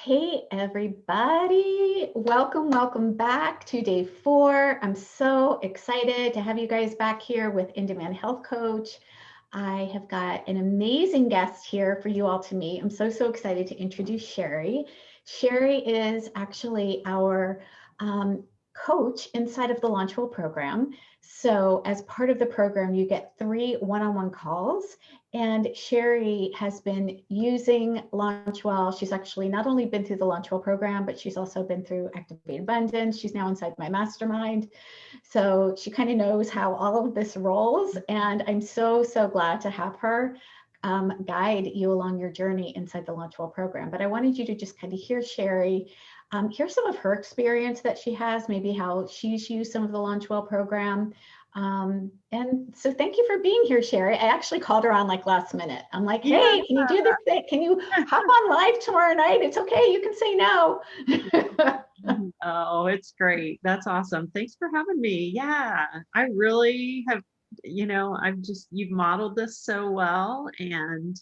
Hey everybody, welcome back to day 4. I'm so excited to have you guys back here with In-Demand Health Coach. I have got an amazing guest here for you all to meet. I'm so excited to introduce Shari. Shari is actually our coach inside of the Launchwell program. So as part of the program, you get 3 one-on-one calls. And Shari has been using Launchwell. She's actually not only been through the Launchwell program, but she's also been through Activate Abundance. She's now inside my mastermind. So she kind of knows how all of this rolls. And I'm so glad to have her guide you along your journey inside the Launchwell program. But I wanted you to just kind of hear Shari, hear some of her experience that she has, maybe how she's used some of the Launchwell program. And so thank you for being here, Shari. I actually called her on like last minute. I'm like, hey, can you do this thing? Can you hop on live tomorrow night? It's okay. You can say no. Oh, it's great. That's awesome. Thanks for having me. Yeah, I really have, you've modeled this so well. And,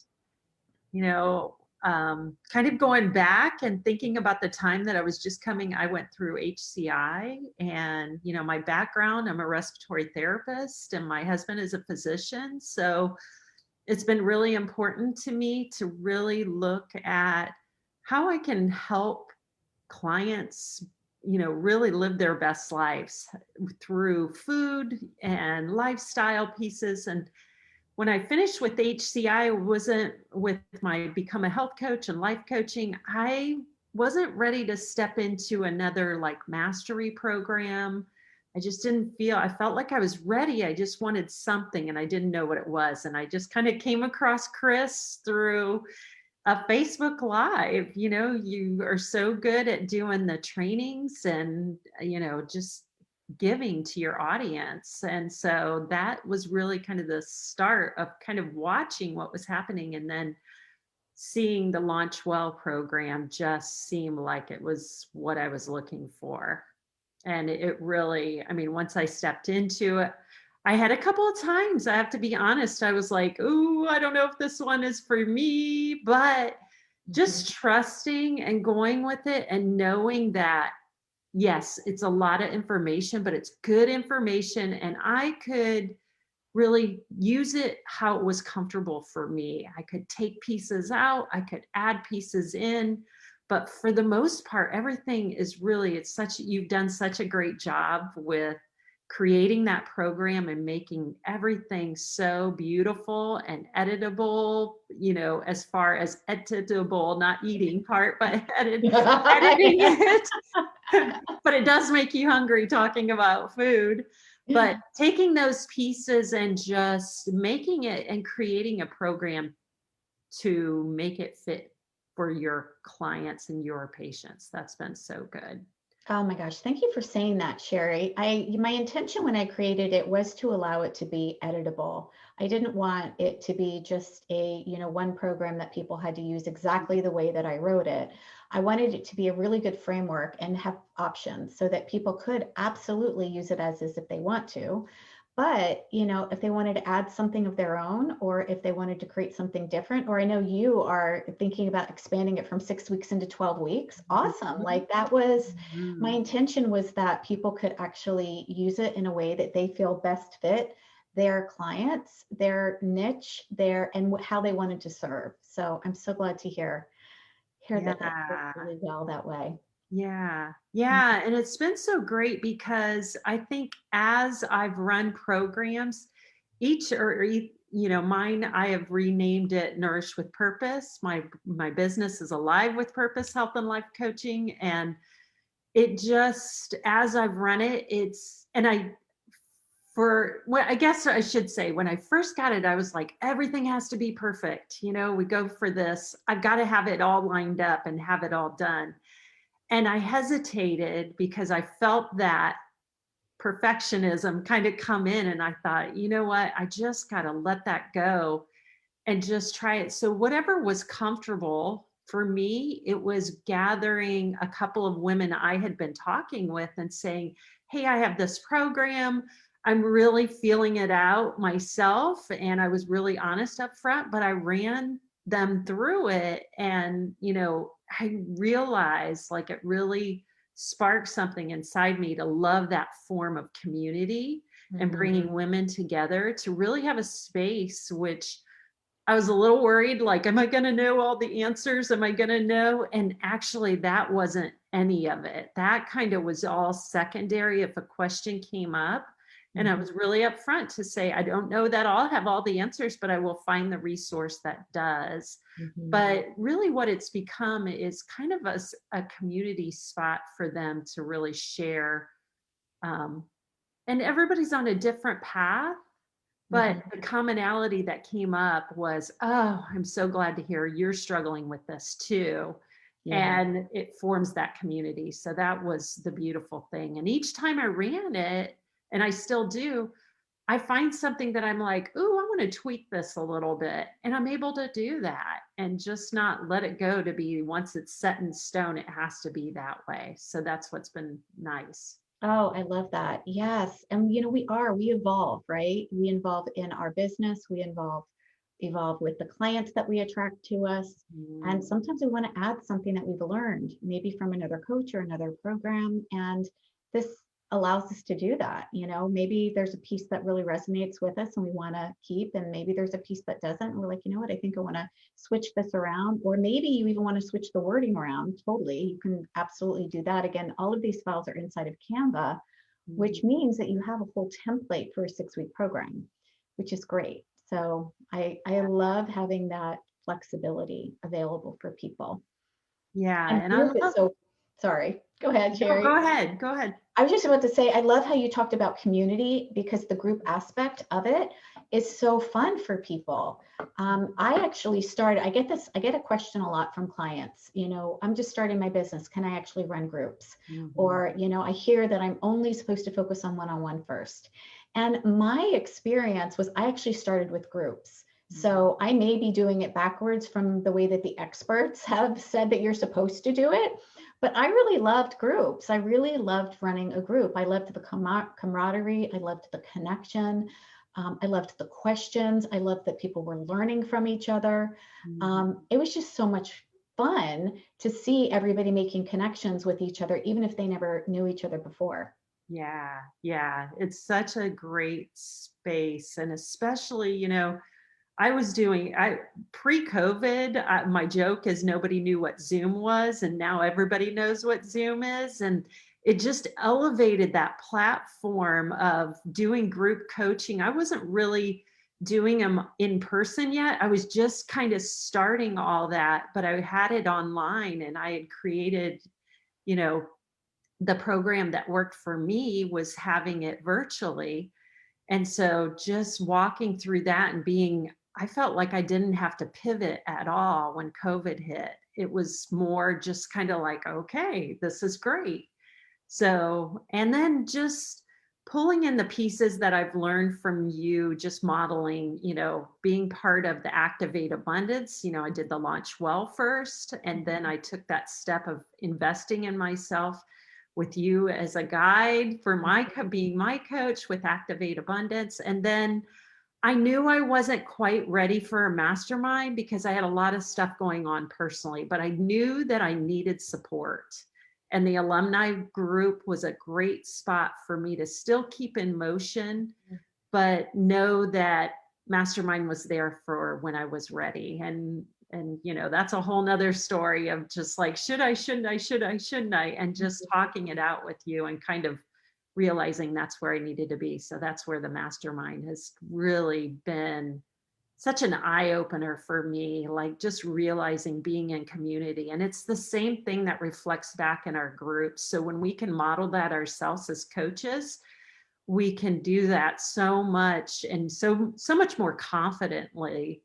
kind of going back and thinking about the time that I was just coming, I went through HCI and, my background, I'm a respiratory therapist and my husband is a physician. So it's been really important to me to really look at how I can help clients really live their best lives through food and lifestyle pieces. And when I finished with HCI, wasn't with my become a health coach and life coaching, I wasn't ready to step into another like mastery program. I just didn't feel, I felt like I was ready. I just wanted something and I didn't know what it was. And I just kind of came across Chris through a Facebook Live. You are so good at doing the trainings and, just giving to your audience. And so that was really kind of the start of kind of watching what was happening. And then seeing the Launch Well program just seemed like it was what I was looking for. And it really, once I stepped into it, I had a couple of times, I have to be honest, I was like, ooh, I don't know if this one is for me, but just trusting and going with it and knowing that, yes, it's a lot of information, but it's good information. And I could really use it how it was comfortable for me. I could take pieces out, I could add pieces in, but for the most part, everything is really, you've done such a great job with creating that program and making everything so beautiful and editable, as far as editable, not eating part, but editing it. But it does make you hungry talking about food. But taking those pieces and just making it and creating a program to make it fit for your clients and your patients. That's been so good. Oh my gosh, thank you for saying that, Shari. My intention when I created it was to allow it to be editable. I didn't want it to be just a, one program that people had to use exactly the way that I wrote it. I wanted it to be a really good framework and have options so that people could absolutely use it as is if they want to. But, if they wanted to add something of their own, or if they wanted to create something different, or I know you are thinking about expanding it from 6 weeks into 12 weeks. Awesome. Like that was my intention, was that people could actually use it in a way that they feel best fit their clients, their niche, and how they wanted to serve. So I'm so glad to hear that worked really well that way. Yeah. And it's been so great because I think as I've run programs, mine, I have renamed it Nourish with Purpose. My business is Alive with Purpose, Health and Life Coaching. And it just, as I've run it, I guess I should say, when I first got it, I was like, everything has to be perfect. We go for this. I've got to have it all lined up and have it all done. And I hesitated because I felt that perfectionism kind of come in, and I thought, you know what, I just got to let that go and just try it. So whatever was comfortable for me, it was gathering a couple of women I had been talking with and saying, hey, I have this program. I'm really feeling it out myself. And I was really honest up front, but I ran them through it. And, I realized like it really sparked something inside me to love that form of community and Mhm. bringing women together to really have a space, which I was a little worried, like, am I going to know all the answers? Am I going to know? And actually, that wasn't any of it. That kind of was all secondary if a question came up. And I Mhm. was really upfront to say, I don't know that I'll have all the answers, but I will find the resource that does. Mhm. But really, what it's become is kind of a community spot for them to really share. Um, and everybody's on a different path. But Mhm. the commonality that came up was, "Oh, I'm so glad to hear you're struggling with this too." Yeah. And it forms that community. So that was the beautiful thing. And each time I ran it, and I still do, I find something that I'm like, "Ooh, I want to tweak this a little bit." And I'm able to do that and just not let it go to be once it's set in stone, it has to be that way. So that's what's been nice. Oh, I love that. Yes. And we evolve, right? We evolve in our business, we evolve with the clients that we attract to us. And Mm. sometimes we want to add something that we've learned, maybe from another coach or another program. And this allows us to do that. Maybe there's a piece that really resonates with us and we want to keep, and maybe there's a piece that doesn't. And we're like, you know what, I think I want to switch this around. Or maybe you even want to switch the wording around. Totally. You can absolutely do that. Again, all of these files are inside of Canva, Mhm. which means that you have a whole template for a 6-week program, which is great. So I love having that flexibility available for people. Yeah. And And I group is love, so, sorry, go ahead, no, go Sherry. ahead. Go ahead. I was just about to say, I love how you talked about community because the group aspect of it is so fun for people. I actually started, I get a question a lot from clients, I'm just starting my business. Can I actually run groups? Mhm. Or, I hear that I'm only supposed to focus on one-on-one first. And my experience was I actually started with groups. Mhm. So I may be doing it backwards from the way that the experts have said that you're supposed to do it. But I really loved groups. I really loved running a group. I loved the camaraderie. I loved the connection. I loved the questions. I loved that people were learning from each other. Mhm. It was just so much fun to see everybody making connections with each other, even if they never knew each other before. Yeah, yeah. It's such a great space. And especially, I was doing, I pre-COVID, my joke is nobody knew what Zoom was, and now everybody knows what Zoom is. And it just elevated that platform of doing group coaching. I wasn't really doing them in person yet. I was just kind of starting all that, but I had it online and I had created, you know, the program that worked for me was having it virtually. And so just walking through that and I felt like I didn't have to pivot at all when COVID hit. It was more just kind of like, okay, this is great. So, and then just pulling in the pieces that I've learned from you, just modeling, being part of the Activate Abundance. I did the launch well first, and then I took that step of investing in myself with you as a guide for being my coach with Activate Abundance. And then I knew I wasn't quite ready for a mastermind because I had a lot of stuff going on personally, but I knew that I needed support. And the alumni group was a great spot for me to still keep in motion, but know that mastermind was there for when I was ready. And that's a whole nother story of just like, should I, shouldn't I, should I, shouldn't I, and just talking it out with you and kind of realizing that's where I needed to be. So that's where the mastermind has really been such an eye opener for me, like just realizing being in community. And it's the same thing that reflects back in our groups. So when we can model that ourselves as coaches, we can do that so much and so much more confidently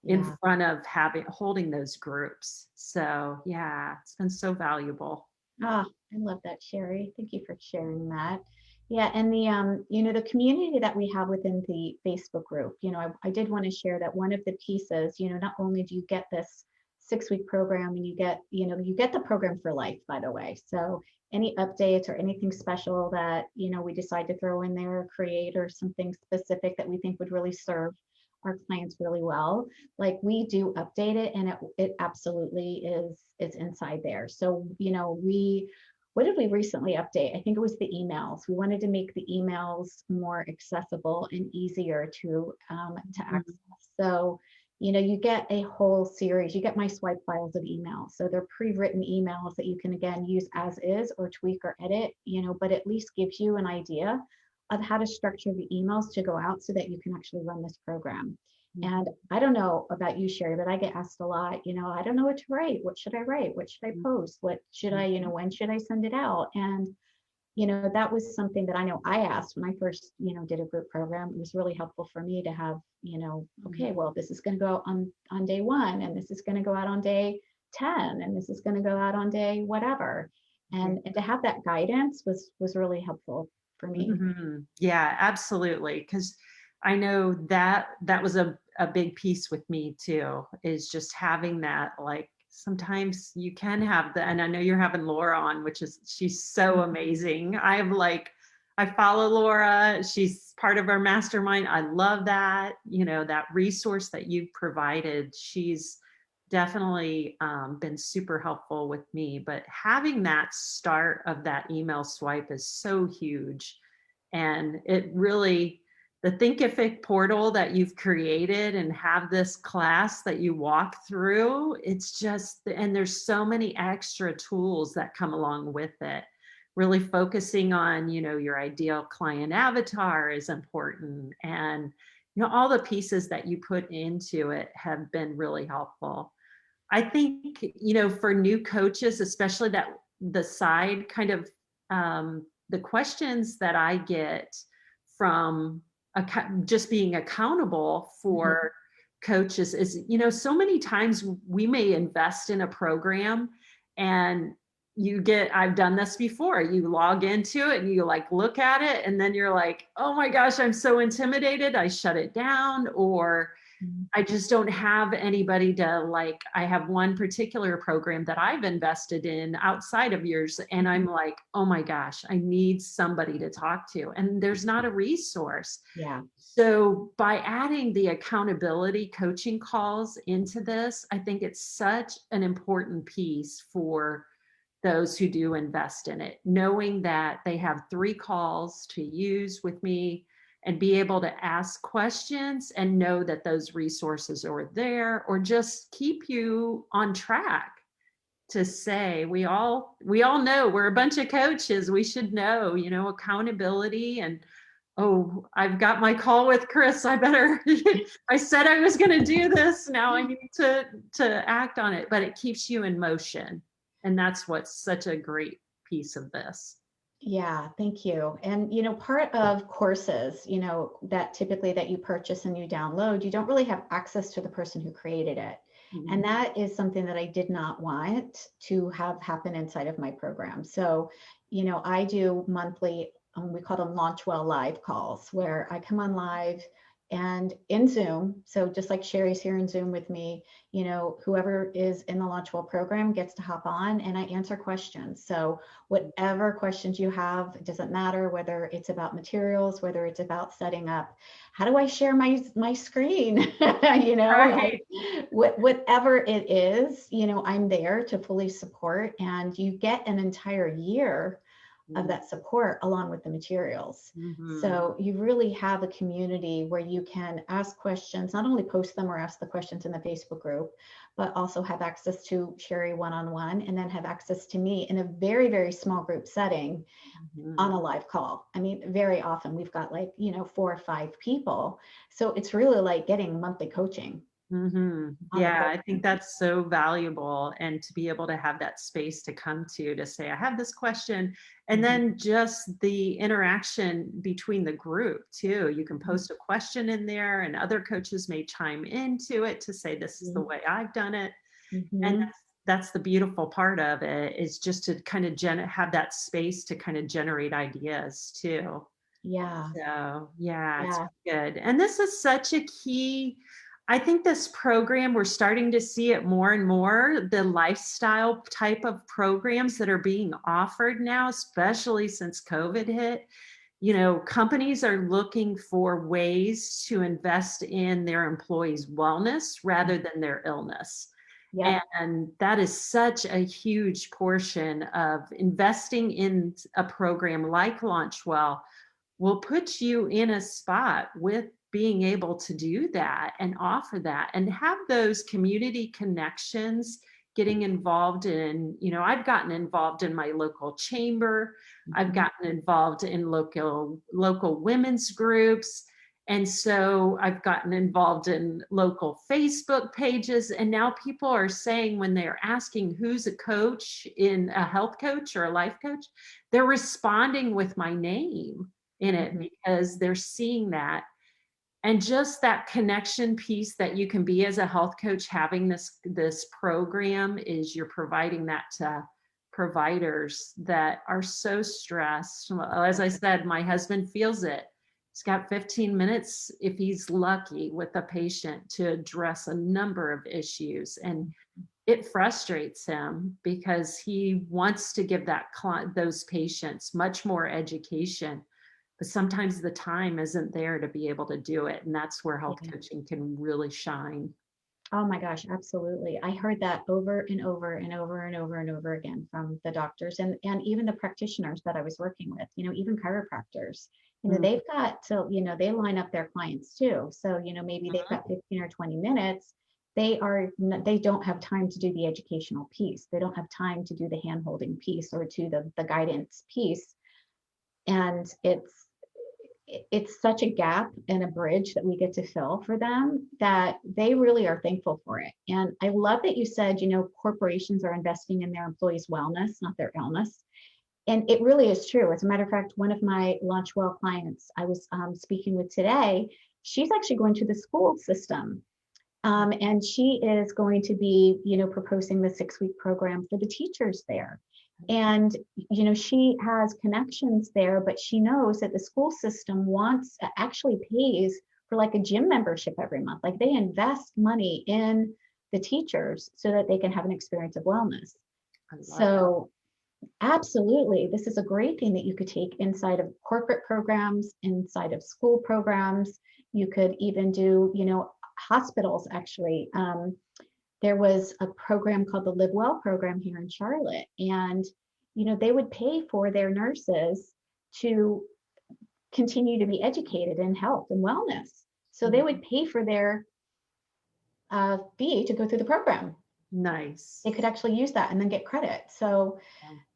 in Yeah. front of holding those groups. So yeah, it's been so valuable. Ah, I love that, Sherry. Thank you for sharing that. Yeah, and the community that we have within the Facebook group, I did want to share that one of the pieces, not only do you get this 6-week program and you get the program for life, by the way. So any updates or anything special that, we decide to throw in there or create or something specific that we think would really serve our clients really well. Like we do update it, and it absolutely is inside there. So, what did we recently update? I think it was the emails. We wanted to make the emails more accessible and easier to access. So, you get a whole series. You get my swipe files of emails. So they're pre-written emails that you can, again, use as is or tweak or edit, but at least gives you an idea of how to structure the emails to go out so that you can actually run this program. And I don't know about you, Shari, but I get asked a lot, I don't know what to write. What should I write? What should I post? What should I, when should I send it out? And, that was something that I know I asked when I first, did a group program. It was really helpful for me to have, okay, well, this is going to go out on day 1, and this is going to go out on day 10, and this is going to go out on day whatever. And to have that guidance was really helpful for me. Yeah, absolutely. Because I know that was a big piece with me too, is just having that, like, sometimes you can have and I know you're having Laura on, she's so amazing. I follow Laura. She's part of our mastermind. I love that, that resource that you've provided. She's definitely been super helpful with me, but having that start of that email swipe is so huge. And it really, the Thinkific portal that you've created and have this class that you walk through, it's just, and there's so many extra tools that come along with it. Really focusing on, your ideal client avatar is important. And, all the pieces that you put into it have been really helpful. I think, for new coaches, especially that the side kind of, the questions that I get from just being accountable for coaches is, so many times we may invest in a program and I've done this before. You log into it and you look at it and then you're like, oh my gosh, I'm so intimidated. I shut it down, or I just don't have anybody to I have one particular program that I've invested in outside of yours. And I'm like, oh my gosh, I need somebody to talk to. And there's not a resource. Yeah. So by adding the accountability coaching calls into this, I think it's such an important piece for those who do invest in it, knowing that they have 3 calls to use with me and be able to ask questions and know that those resources are there, or just keep you on track to say, we all know we're a bunch of coaches. We should know, accountability and, oh, I've got my call with Chris. I better, I said I was going to do this. Now I need to act on it, but it keeps you in motion. And that's what's such a great piece of this. Yeah, thank you. And, part of courses, that typically that you purchase and you download, you don't really have access to the person who created it. And that is something that I did not want to have happen inside of my program. So, I do monthly, we call them Launch Well live calls, where I come on live and in Zoom. So just like Shari's here in Zoom with me, whoever is in the Launch Well program gets to hop on and I answer questions. So whatever questions you have, it doesn't matter whether it's about materials, whether it's about setting up, how do I share my screen? Right. Whatever it is, I'm there to fully support, and you get an entire year of that support along with the materials. So you really have a community where you can ask questions, not only post them or ask the questions in the Facebook group, but also have access to Shari one-on-one, and then have access to me in a very, very small group setting on a live call. I mean, very often we've got 4 or 5 people. So it's really like getting monthly coaching. Yeah, I think that's so valuable. And to be able to have that space to come to say, I have this question. And then just the interaction between the group too. You can post a question in there and other coaches may chime into it to say, this is the way I've done it. And that's the beautiful part of it, is just to kind of have that space to kind of generate ideas too. Yeah. So it's good. And this is such a key, I think this program, we're starting to see it more and more, the lifestyle type of programs that are being offered now, especially since COVID hit. companies are looking for ways to invest in their employees' wellness rather than their illness. Yep. And that is such a huge portion of investing in a program like Launchwell will put you in a spot with being able to do that and offer that and have those community connections, getting involved in, I've gotten involved in my local chamber. I've gotten involved in local women's groups. And so I've gotten involved in local Facebook pages. And now people are saying, when they're asking who's a coach, in a health coach or a life coach, they're responding with my name in it because they're seeing that. And just that connection piece that you can be as a health coach, having this program, is you're providing that to providers that are so stressed. As I said, my husband feels it. He's got 15 minutes, if he's lucky, with a patient to address a number of issues. And it frustrates him because he wants to give those patients much more education, but sometimes the time isn't there to be able to do it. And that's where health coaching can really shine. Oh my gosh, absolutely. I heard that over and over and over and over and over again from the doctors and even the practitioners that I was working with, even chiropractors. They've got to, they line up their clients too. So, maybe they've got 15 or 20 minutes. They don't have time to do the educational piece. They don't have time to do the hand-holding piece or to the guidance piece. And it's such a gap and a bridge that we get to fill for them that they really are thankful for it. And I love that you said, corporations are investing in their employees' wellness, not their illness. And it really is true. As a matter of fact, one of my Launchwell clients I was speaking with today, she's actually going to the school system. And she is going to be, proposing the 6-week program for the teachers there. And, she has connections there, but she knows that the school system actually pays for like a gym membership every month. Like they invest money in the teachers so that they can have an experience of wellness. So absolutely, this is a great thing that you could take inside of corporate programs, inside of school programs. You could even do, hospitals actually. There was a program called the Live Well program here in Charlotte. And, they would pay for their nurses to continue to be educated in health and wellness. So they would pay for their fee to go through the program. Nice. They could actually use that and then get credit. So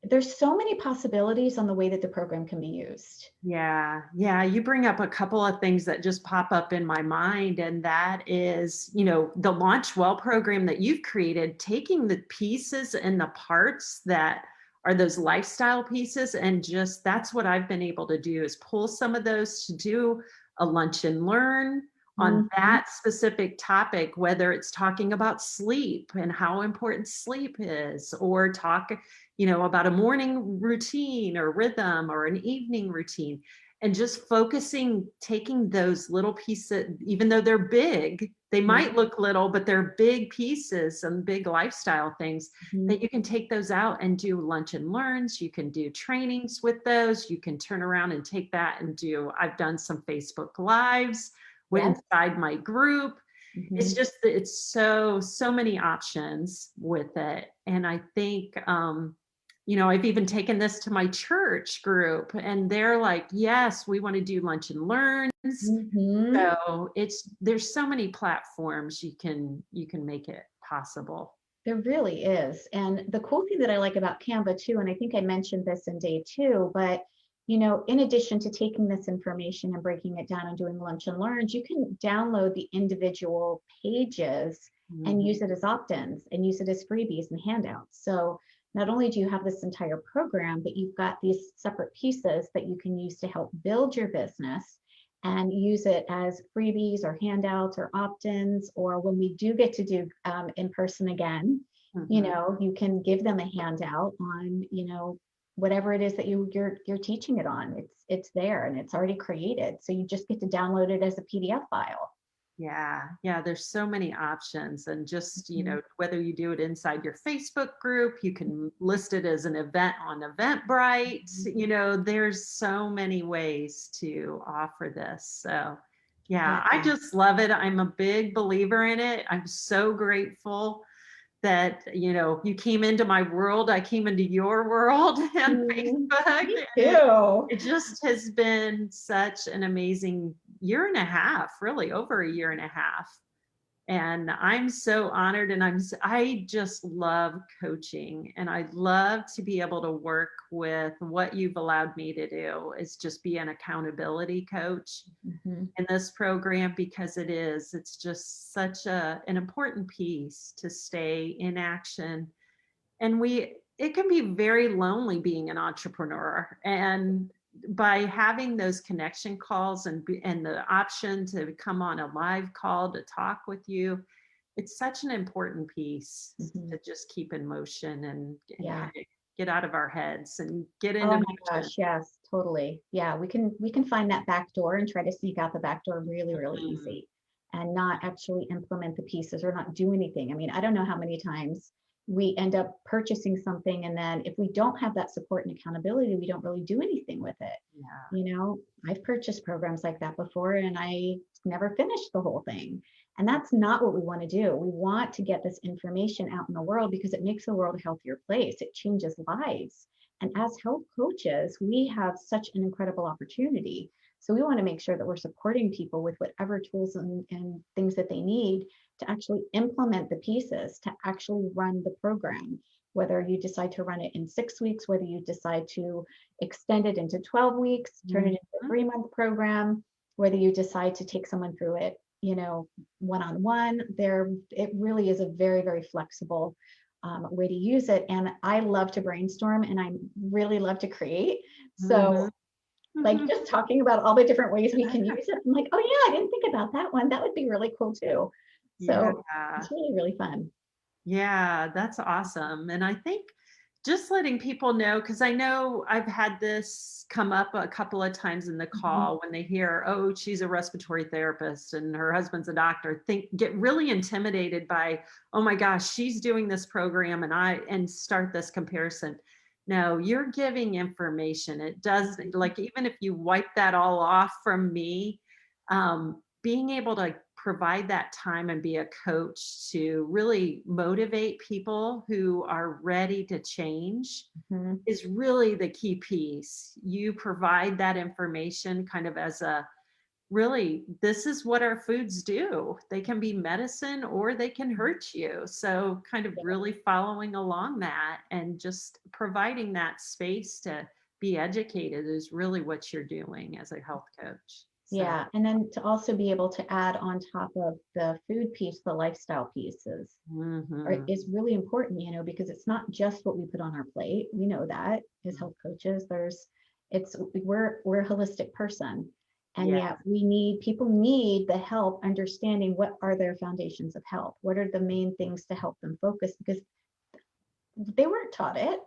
there's so many possibilities on the way that the program can be used. Yeah. You bring up a couple of things that just pop up in my mind. And that is, the Launch Well program that you've created, taking the pieces and the parts that are those lifestyle pieces. And just, that's what I've been able to do, is pull some of those to do a lunch and learn on that specific topic, whether it's talking about sleep and how important sleep is, or talk, about a morning routine or rhythm or an evening routine, and just focusing, taking those little pieces, even though they're big, they might look little, but they're big pieces and big lifestyle things that you can take those out and do lunch and learns. You can do trainings with those. You can turn around and take that and I've done some Facebook Lives inside my group. It's just, it's so many options with it. And I think, I've even taken this to my church group, and they're like, yes, we want to do lunch and learns. So there's so many platforms you can make it possible. There really is. And the cool thing that I like about Canva too, and I think I mentioned this in day 2, but in addition to taking this information and breaking it down and doing lunch and learns, you can download the individual pages and use it as opt-ins and use it as freebies and handouts. So not only do you have this entire program, but you've got these separate pieces that you can use to help build your business and use it as freebies or handouts or opt-ins, or when we do get to do in person again, you can give them a handout on, whatever it is that you're teaching it on. It's there and it's already created. So you just get to download it as a PDF file. Yeah, there's so many options. And just, Mhm. whether you do it inside your Facebook group, you can list it as an event on Eventbrite. Mhm. There's so many ways to offer this. So, yeah, Yeah. I just love it. I'm a big believer in it. I'm so grateful that, you came into my world. I came into your world on Mhm. Facebook, Me and too. it just has been such an amazing year and a half, really over a year and a half. And I'm so honored, and I just love coaching, and I love to be able to work with what you've allowed me to do is just be an accountability coach Mhm. in this program, because it's just such an important piece to stay in action. And it can be very lonely being an entrepreneur, and by having those connection calls and the option to come on a live call to talk with you, it's such an important piece Mhm. to just keep in motion and Yeah. kind of get out of our heads and get into Oh my motion. gosh, yes, totally. Yeah, we can find that back door and try to sneak out the back door really, really Mm, easy and not actually implement the pieces or not do anything. I mean, I don't know how many times we end up purchasing something and then if we don't have that support and accountability, we don't really do anything with it. yeah. I've purchased programs like that before and I never finished the whole thing. And that's not what we want to do. We want to get this information out in the world because it makes the world a healthier place. It changes lives. And as health coaches, we have such an incredible opportunity. So we want to make sure that we're supporting people with whatever tools and things that they need to actually implement the pieces, to actually run the program. Whether you decide to run it in 6 weeks, whether you decide to extend it into 12 weeks, turn it Mhm. into a 3 month program, whether you decide to take someone through it, one on one, it really is a very, very flexible way to use it. And I love to brainstorm and I really love to create. So, Mhm. like Mhm. just talking about all the different ways we can use it, I'm like, oh, yeah, I didn't think about that one. That would be really cool too. Yeah. So, it's really, really fun. Yeah, that's awesome. And I think just letting people know, because I know I've had this come up a couple of times in the Mhm. call when they hear, oh, she's a respiratory therapist and her husband's a doctor, get really intimidated by, oh my gosh, she's doing this program and start this comparison. No, you're giving information. It does, like, even if you wipe that all off from me, being able to provide that time and be a coach to really motivate people who are ready to change Mhm. is really the key piece. You provide that information kind of as a really, this is what our foods do. They can be medicine or they can hurt you. So, kind of really following along that and just providing that space to be educated is really what you're doing as a health coach. So, Yeah, and then to also be able to add on top of the food piece, the lifestyle pieces mhm. is really important, because it's not just what we put on our plate. We know that as Mm, health coaches, we're a holistic person. And yeah. yet people need the help understanding what are their foundations of health? What are the main things to help them focus? Because they weren't taught it.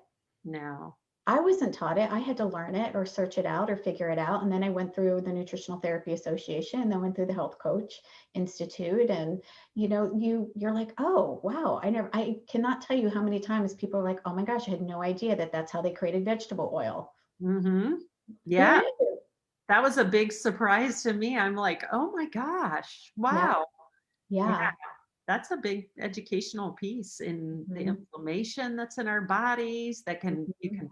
No. I wasn't taught it. I had to learn it or search it out or figure it out. And then I went through the Nutritional Therapy Association and then went through the Health Coach Institute. And you're like, oh wow, I cannot tell you how many times people are like, oh my gosh, I had no idea that that's how they created vegetable oil. Mhm. Who Yeah, knew? that was a big surprise to me. I'm like, "Oh my gosh, Yeah, wow." Yeah, yeah. that's a big educational piece in the Mhm, inflammation that's in our bodies that you mhm. can,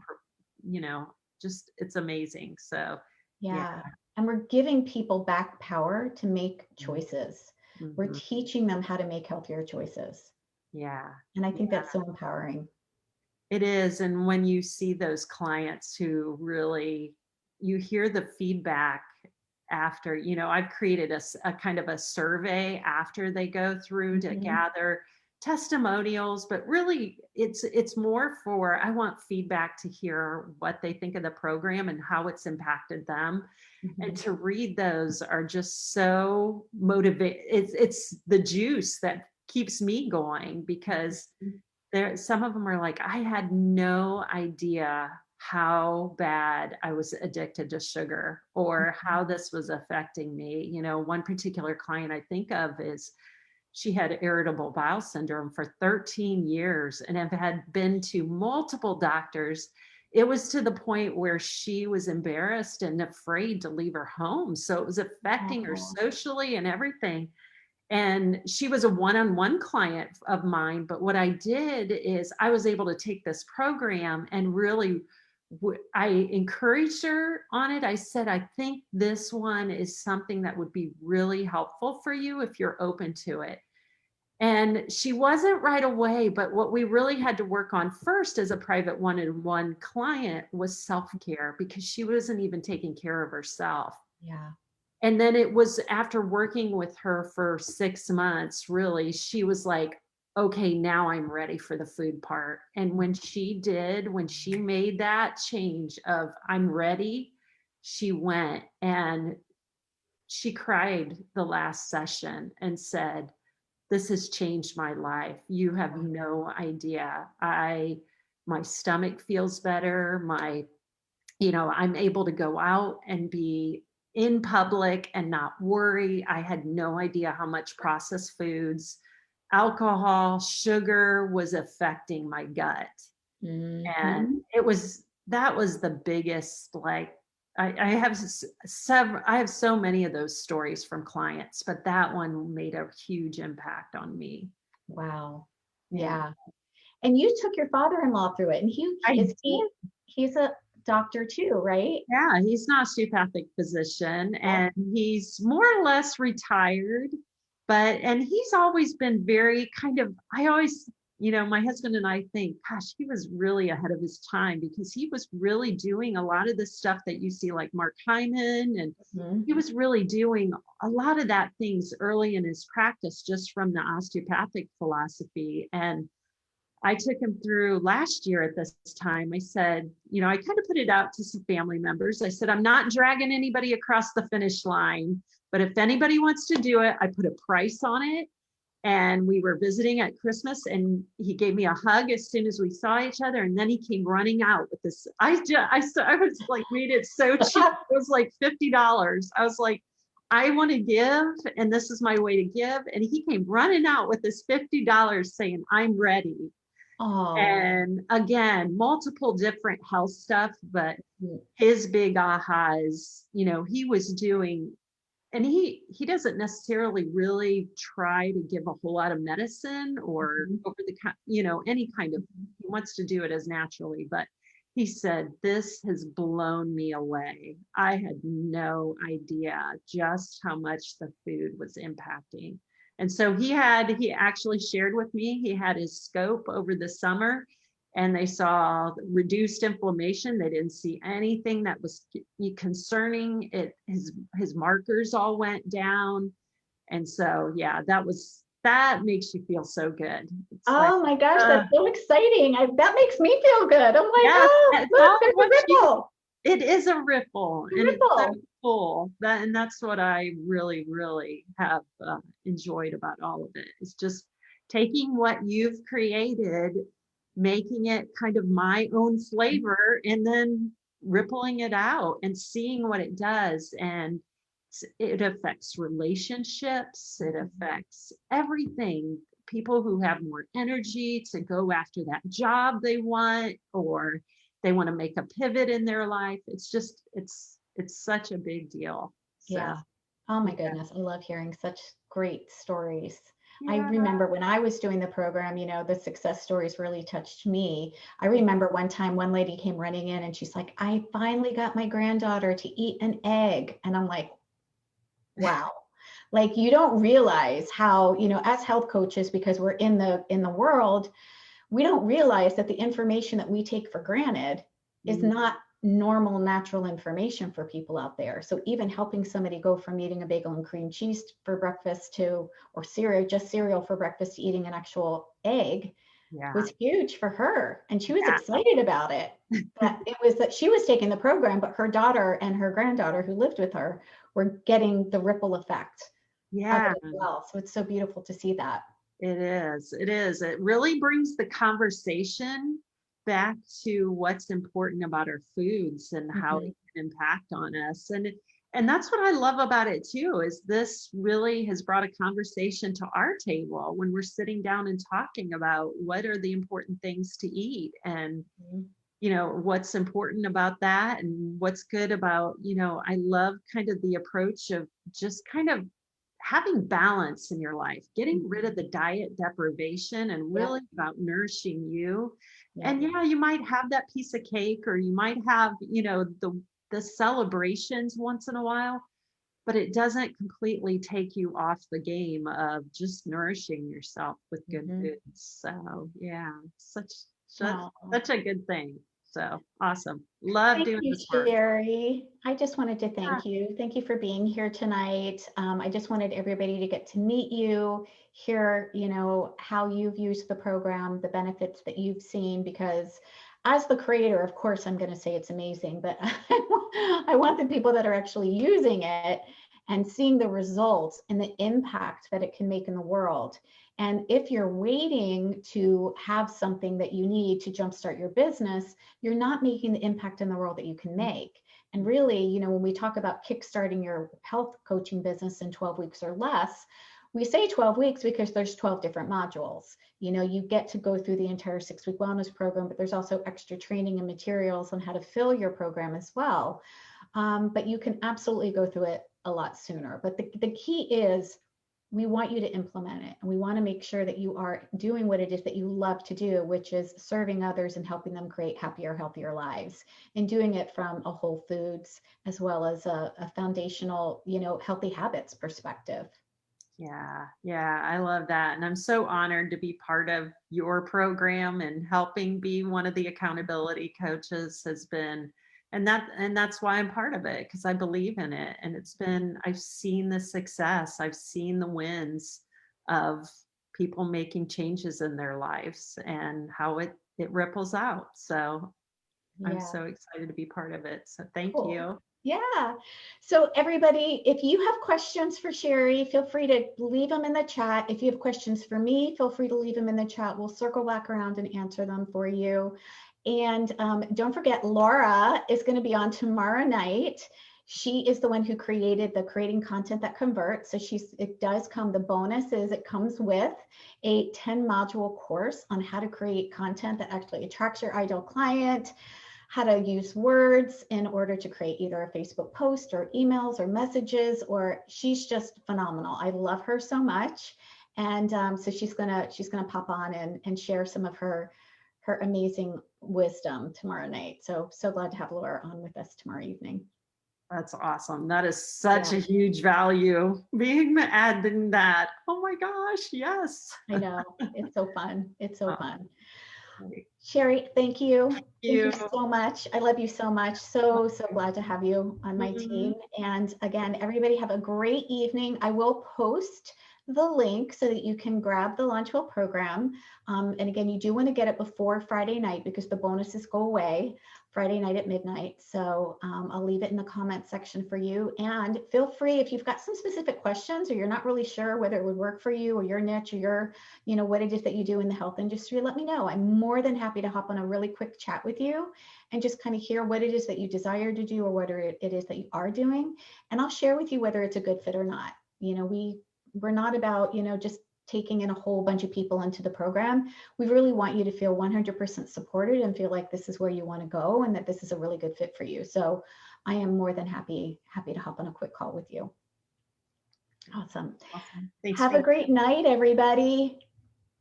you know, just it's amazing. So, yeah. Yeah. And we're giving people back power to make choices. We're Mhm. teaching them how to make healthier choices. Yeah. And I Yeah. think that's so empowering. It is, and when you see those clients who really you hear the feedback after, I've created a kind of a survey after they go through to Mhm, gather testimonials, but really it's more for I want feedback to hear what they think of the program and how it's impacted them. And mhm. to read those are just so motivate it's the juice that keeps me going because some of them are like, I had no idea how bad I was addicted to sugar or how this was affecting me. You know, one particular client I think of is she had irritable bowel syndrome for 13 years and have had been to multiple doctors. It was to the point where she was embarrassed and afraid to leave her home. So it was affecting her Oh, socially and everything. And she was a one-on-one client of mine. But what I did is I was able to take this program and really, I encouraged her on it. I said, I think this one is something that would be really helpful for you if you're open to it. And she wasn't right away, but what we really had to work on first as a private one-on-one client was self-care because she wasn't even taking care of herself. yeah. And then it was after working with her for 6 months, really, she was like, okay, now I'm ready for the food part. And when she did, when she made that change of I'm ready, she went and she cried the last session and said, this has changed my life. You have no idea. My stomach feels better. I'm able to go out and be in public and not worry. I had no idea how much processed foods, alcohol, sugar was affecting my gut. And Mhm. that was the biggest, like, I have several, I have so many of those stories from clients, but that one made a huge impact on me. Wow. Yeah, Yeah. And you took your father-in-law through it, and I did. he's a doctor too, right? Yeah, he's an osteopathic physician Yep. and he's more or less retired, and he's always been very kind of, I always, my husband and I think, gosh, he was really ahead of his time because he was really doing a lot of the stuff that you see like Mark Hyman, and Mhm. he was really doing a lot of that things early in his practice just from the osteopathic philosophy. And I took him through last year at this time. I said, I kind of put it out to some family members. I said, I'm not dragging anybody across the finish line, but if anybody wants to do it, I put a price on it. And we were visiting at Christmas and he gave me a hug as soon as we saw each other. And then he came running out with this. I was like, made it so cheap. It was like $50. I was like, I want to give, and this is my way to give. And he came running out with this $50 saying, I'm ready. Oh. And again, multiple different health stuff, but Mhm. his big aha is, he was doing, and he doesn't necessarily really try to give a whole lot of medicine or Mhm. over the, any kind of, he wants to do it as naturally, but he said, this has blown me away. I had no idea just how much the food was impacting. And so he actually shared with me, he had his scope over the summer and they saw reduced inflammation. They didn't see anything that was concerning. His markers all went down. And so, yeah, that makes you feel so good. It's like, Oh my gosh, that's so exciting. That makes me feel good. I'm like, yes, oh, it's look, all there's a what you, ripple. it is a ripple A and it's so ripple. cool. And that's what I really, really have enjoyed about all of it. It's just taking what you've created, making it kind of my own flavor, and then rippling it out and seeing what it does. And it affects relationships, it affects everything. People who have more energy to go after that job they want, or they want to make a pivot in their life. It's such a big deal. So, Yeah. Oh my yeah. goodness. I love hearing such great stories. I Yeah. remember when I was doing the program, the success stories really touched me. I remember one time one lady came running in and she's like, I finally got my granddaughter to eat an egg. And I'm like, wow. Like you don't realize how, as health coaches, because we're in the world, we don't realize that the information that we take for granted is Mm, not normal, natural information for people out there. So even helping somebody go from eating a bagel and cream cheese for breakfast or cereal, just cereal for breakfast, to eating an actual egg yeah. was huge for her. And she was Yeah. excited about it. But it was that she was taking the program, but her daughter and her granddaughter who lived with her were getting the ripple effect of Yeah. it as well. So it's so beautiful to see that. It is. It is. It really brings the conversation back to what's important about our foods and how Mhm. it can impact on us. And that's what I love about it too, is this really has brought a conversation to our table when we're sitting down and talking about what are the important things to eat, and Mhm. what's important about that, and what's good about, I love kind of the approach of just kind of having balance in your life, getting rid of Mhm. the diet deprivation and Yep. really about nourishing you. Yep. And yeah, you might have that piece of cake, or you might have, the celebrations once in a while, but it doesn't completely take you off the game of just nourishing yourself with good Mhm. foods. So yeah, such Oh. such a good thing. So awesome. Love Thank doing you, this work. Sherry. I just wanted to Yeah. thank you. Thank you for being here tonight. I just wanted everybody to get to meet you, hear, how you've used the program, the benefits that you've seen, because as the creator, of course, I'm going to say it's amazing, but I want the people that are actually using it and seeing the results and the impact that it can make in the world. And if you're waiting to have something that you need to jumpstart your business, you're not making the impact in the world that you can make. And really, when we talk about kickstarting your health coaching business in 12 weeks or less, we say 12 weeks because there's 12 different modules. You get to go through the entire 6-week wellness program, but there's also extra training and materials on how to fill your program as well. But you can absolutely go through it a lot sooner. But the key is we want you to implement it, and we want to make sure that you are doing what it is that you love to do, which is serving others and helping them create happier, healthier lives, and doing it from a whole foods as well as a foundational, healthy habits perspective. Yeah, yeah, I love that. And I'm so honored to be part of your program, and helping be one of the accountability coaches has been, and that's why I'm part of it, because I believe in it. And I've seen the success, I've seen the wins of people making changes in their lives, and how it ripples out. So I'm Yeah. so excited to be part of it. So thank Cool. you. Yeah. So everybody, if you have questions for Sherry, feel free to leave them in the chat. If you have questions for me, feel free to leave them in the chat. We'll circle back around and answer them for you. And don't forget, Laura is going to be on tomorrow night. She is the one who created the Creating Content That Converts. So it does come, the bonus is it comes with a 10 module course on how to create content that actually attracts your ideal client, how to use words in order to create either a Facebook post or emails or messages, or she's just phenomenal. I love her so much. And so she's gonna pop on and share some of her amazing wisdom tomorrow night. So glad to have Laura on with us tomorrow evening. That's awesome. That is such Yeah, a huge value, being adding that. Oh my gosh, yes. I know. It's so fun. It's so Oh, fun. thank Sherry, thank you. Thank you you. so much. I love you so much. So glad to have you on my Mhm. team. And again, everybody have a great evening. I will post the link so that you can grab the Launchwell program. And again, you do want to get it before Friday night because the bonuses go away Friday night at midnight. So I'll leave it in the comment section for you. And feel free, if you've got some specific questions or you're not really sure whether it would work for you or your niche or your what it is that you do in the health industry, let me know. I'm more than happy to hop on a really quick chat with you and just kind of hear what it is that you desire to do or what it is that you are doing. And I'll share with you whether it's a good fit or not. We're not about, just taking in a whole bunch of people into the program. We really want you to feel 100% supported and feel like this is where you want to go and that this is a really good fit for you. So I am more than happy to hop on a quick call with you. Awesome. Awesome. Thanks Have for a great night, everybody.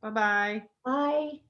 Bye-bye. Bye.